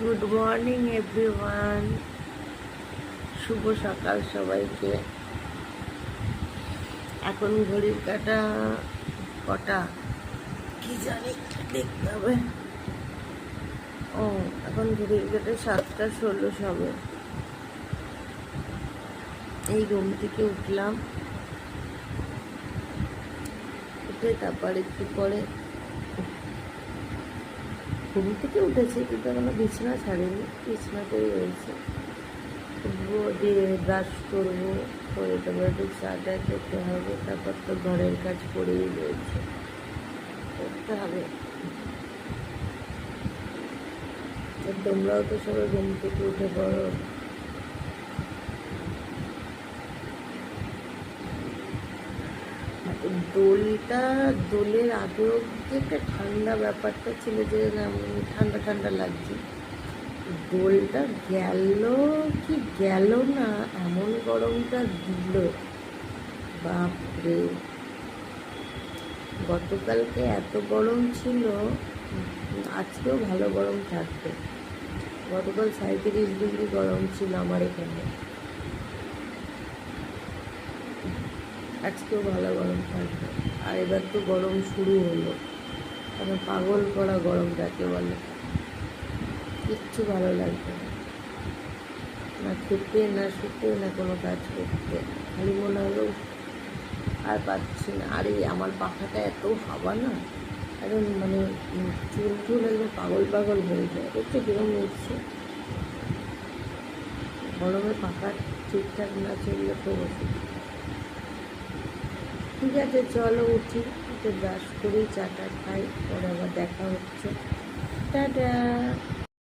Good morning everyone, শুভ সকাল সবাইকে। এখন ঘড়ির কাটা কটা কি জানি, দেখতে হবে। ও, এখন ঘড়ির কাটা 7:16 সবে। এই ঘুম থেকে উঠলাম, উঠে তারপর একটু পরে ঘুম থেকে উঠেছি, কিন্তু এখনো বিছানা ছাড়িনি, বিছানাতেই রয়েছে। উঠবো, দিয়ে ব্রাশ করবো, করে তারপর একটু চাটা খেতে হবে। তারপর তো ঘরের কাজ করেই রয়েছে, করতে হবে। তোমরাও তো সবাই ঘুম থেকে উঠে পড়ো। দোলের আগে অব্দি একটা ঠান্ডা ব্যাপারটা ছিল, যে ঠান্ডা ঠান্ডা লাগছে। দোলটা গেল কি গেল না, এমন গরমটা দিল, বাপরে। গতকালকে এত গরম ছিল, আজকেও ভালো গরম থাকবে। গতকাল 37 ডিগ্রি গরম ছিল আমার এখানে, আজকেও ভালো গরম থাকবে। আর এবার তো গরম শুরু হলো, মানে পাগল করা গরম যাকে বলে। কিচ্ছু ভালো লাগবে না, না খেতে না শুতে না কোনো কাজ করতে। খালি মনে হলো আর পাচ্ছি না। আর এই আমার পাখাটা এত হাওয়া না, একদম মানে চুল টুল একদম পাগল পাগল হয়ে যায়। একটু কিরম উঠছে গরমে, পাখা ঠিকঠাক না চললে তো বসে। ঠিক আছে, চলো উঠি, একটু ব্রাশ করি, চাটা খাই, পরে আবার দেখা হচ্ছে। টাটা।